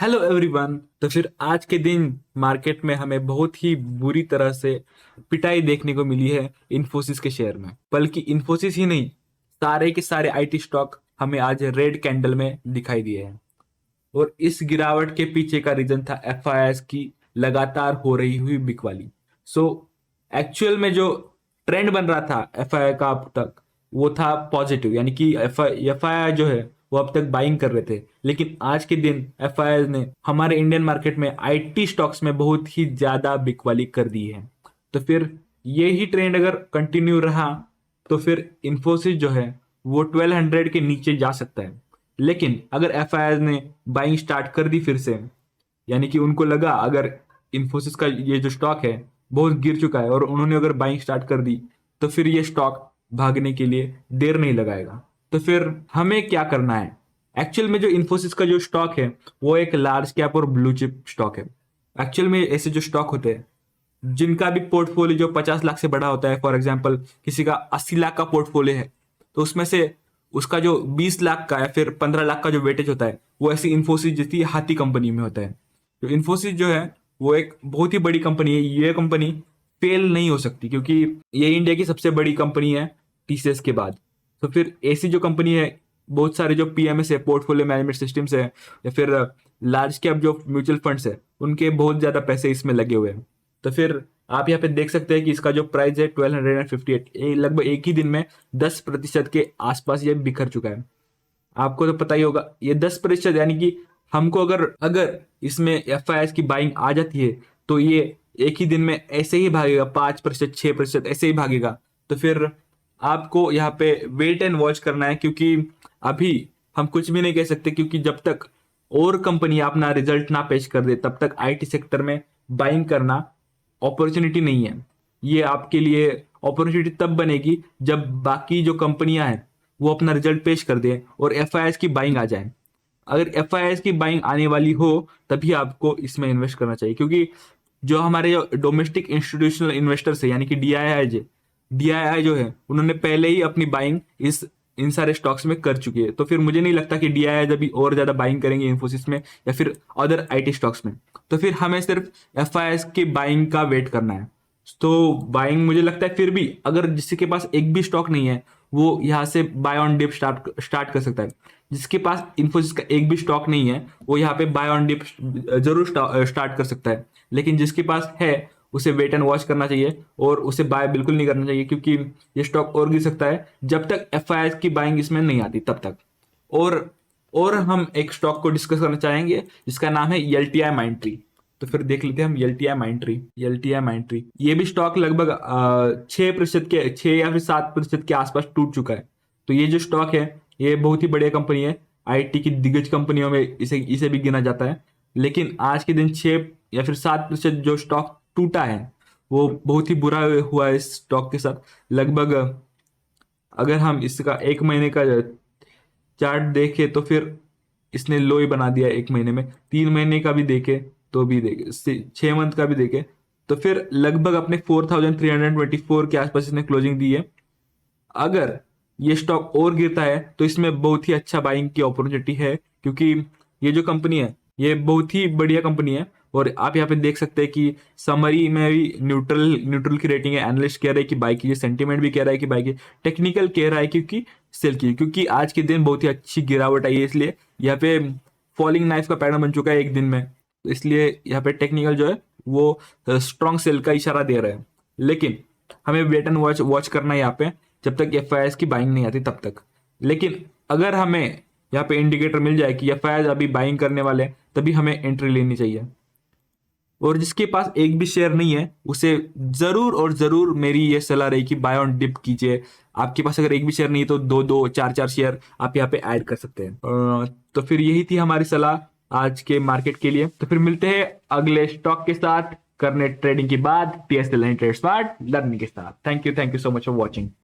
Hello everyone. तो फिर आज के दिन मार्केट में हमें बहुत ही बुरी तरह से पिटाई देखने को मिली है इन्फोसिस के शेयर में। बल्कि इन्फोसिस ही नहीं, सारे के सारे आईटी स्टॉक हमें आज रेड कैंडल में दिखाई दिए हैं। और इस गिरावट के पीछे का रीजन था एफआईआईस की लगातार हो रही हुई बिकवाली। सो एक्चुअल में जो ट्रेंड बन रहा था एफआईआई का अब तक, वो था पॉजिटिव, यानी कि एफआईआई जो है वो अब तक बाइंग कर रहे थे। लेकिन आज के दिन एफआईआई ने हमारे इंडियन मार्केट में आईटी स्टॉक्स में बहुत ही ज्यादा बिकवाली कर दी है। तो फिर ये ही ट्रेंड अगर कंटिन्यू रहा तो फिर इन्फोसिस जो है वो 1200 के नीचे जा सकता है। लेकिन अगर एफआईआई ने बाइंग स्टार्ट कर दी फिर से, यानी कि उनको लगा अगर इन्फोसिस का ये जो स्टॉक है बहुत गिर चुका है और उन्होंने अगर बाइंग स्टार्ट कर दी, तो फिर ये स्टॉक भागने के लिए देर नहीं लगाएगा। तो फिर हमें क्या करना है? एक्चुअल में जो इन्फोसिस का जो स्टॉक है वो एक लार्ज कैप और ब्लू चिप स्टॉक है। एक्चुअल में ऐसे जो स्टॉक होते हैं जिनका भी पोर्टफोलियो जो 50 लाख से बड़ा होता है, फॉर एग्जाम्पल किसी का 80 लाख का पोर्टफोलियो है, तो उसमें से उसका जो 20 लाख का या फिर 15 लाख का जो वेटेज होता है वो ऐसी इन्फोसिस जैसी हाथी कंपनी में होता है। तो इन्फोसिस जो है वो एक बहुत ही बड़ी कंपनी है। ये कंपनी फेल नहीं हो सकती क्योंकि ये इंडिया की सबसे बड़ी कंपनी है टीसीएस के बाद। तो फिर ऐसी जो कंपनी है, बहुत सारे जो पीएमएस है, पोर्टफोलियो मैनेजमेंट सिस्टम्स है, या फिर लार्ज कैप जो म्यूचुअल फंड्स है, उनके बहुत ज्यादा पैसे इसमें लगे हुए हैं। तो फिर आप यहाँ पे देख सकते हैं कि इसका जो प्राइस है 1258, लगभग एक ही दिन में 10% के आसपास ये बिखर चुका है। आपको तो पता ही होगा ये 10%, यानी कि हमको अगर अगर इसमें एफआईआई की बाइंग आ जाती है तो ये एक ही दिन में ऐसे ही भागेगा, 5% 6% ऐसे ही भागेगा। तो फिर आपको यहाँ पे वेट एंड वॉच करना है, क्योंकि अभी हम कुछ भी नहीं कह सकते, क्योंकि जब तक और कंपनी अपना रिजल्ट ना पेश कर दे तब तक आईटी सेक्टर में बाइंग करना अपॉर्चुनिटी नहीं है। ये आपके लिए अपॉर्चुनिटी तब बनेगी जब बाकी जो कंपनियां हैं वो अपना रिजल्ट पेश कर दें और एफआईआई की बाइंग आ जाए। अगर एफआईआई की बाइंग आने वाली हो तभी आपको इसमें इन्वेस्ट करना चाहिए, क्योंकि जो हमारे जो डोमेस्टिक इंस्टीट्यूशनल इन्वेस्टर्स है, यानी कि डीआईआई जो है, उन्होंने पहले ही अपनी बाइंग इस इन सारे स्टॉक्स में कर चुकी है। तो फिर मुझे नहीं लगता कि डीआईआई अभी और ज्यादा बाइंग करेंगे इन्फोसिस में या फिर अदर आईटी स्टॉक्स में। तो फिर हमें सिर्फ एफआईआई की बाइंग का वेट करना है। तो बाइंग मुझे लगता है फिर भी अगर जिसके के पास एक भी स्टॉक नहीं है वो यहाँ से बाय ऑन डिप स्टार्ट कर सकता है। जिसके पास इन्फोसिस का एक भी स्टॉक नहीं है वो यहाँ पे बाय ऑन डिप जरूर स्टार्ट कर सकता है। लेकिन जिसके पास है उसे वेट एंड वॉच करना चाहिए और उसे बाय बिल्कुल नहीं करना चाहिए, क्योंकि ये स्टॉक और गिर सकता है जब तक एफआईआई की बाइंग इसमें नहीं आती तब तक। और और हम एक स्टॉक को डिस्कस करना चाहेंगे जिसका नाम है एलटीआई माइंट्री। तो फिर देख लेते हैं हम एलटीआई माइंट्री ये भी स्टॉक लगभग 6% के 6 या फिर 7% के आसपास टूट चुका है। तो ये जो स्टॉक है ये बहुत ही बढ़िया कंपनी है, आईटी की दिग्गज कंपनियों में इसे इसे भी गिना जाता है। लेकिन आज के दिन 6 या फिर 7% जो स्टॉक टूटा है वो बहुत ही बुरा हुआ है इस स्टॉक के साथ। लगभग अगर हम इसका एक महीने का चार्ट देखे तो फिर इसने लो ही बना दिया एक महीने में। 3 महीने का भी देखे तो भी देखे, 6 मंथ का भी देखे तो फिर लगभग अपने 4324 के आसपास इसने क्लोजिंग दी है। अगर ये स्टॉक और गिरता है तो इसमें बहुत ही अच्छा बाइंग की अपॉर्चुनिटी है, क्योंकि ये जो कंपनी है ये बहुत ही बढ़िया कंपनी है। और आप यहाँ पे देख सकते हैं कि समरी में भी न्यूट्रल न्यूट्रल की रेटिंग है। एनालिस्ट कह रहे हैं कि बाई की, सेंटीमेंट भी कह रहा है कि बाई की, टेक्निकल कह रहा है क्योंकि सेल की, क्योंकि आज के दिन बहुत ही अच्छी गिरावट आई है, इसलिए यहाँ पे फॉलिंग नाइफ का पैटर्न बन चुका है एक दिन में। तो इसलिए यहाँ पे टेक्निकल जो है वो स्ट्रॉन्ग सेल का इशारा दे रहा है। लेकिन हमें वेट एंड वॉच वॉच करना है यहाँ पे जब तक एफआईआई की बाइंग नहीं आती तब तक। लेकिन अगर हमें यहाँ पे इंडिकेटर मिल जाए कि एफआईआई अभी बाइंग करने वाले हैं तभी हमें एंट्री लेनी चाहिए। और जिसके पास एक भी शेयर नहीं है उसे जरूर और जरूर मेरी ये सलाह रही कि बाय ऑन डिप कीजिए। आपके पास अगर एक भी शेयर नहीं है तो दो दो चार चार शेयर आप यहाँ पे ऐड कर सकते हैं। तो फिर यही थी हमारी सलाह आज के मार्केट के लिए। तो फिर मिलते हैं अगले स्टॉक के साथ करने ट्रेडिंग के बाद, टीएसएल ट्रेड स्मार्ट लर्निंग के साथ। Thank you so much for watching.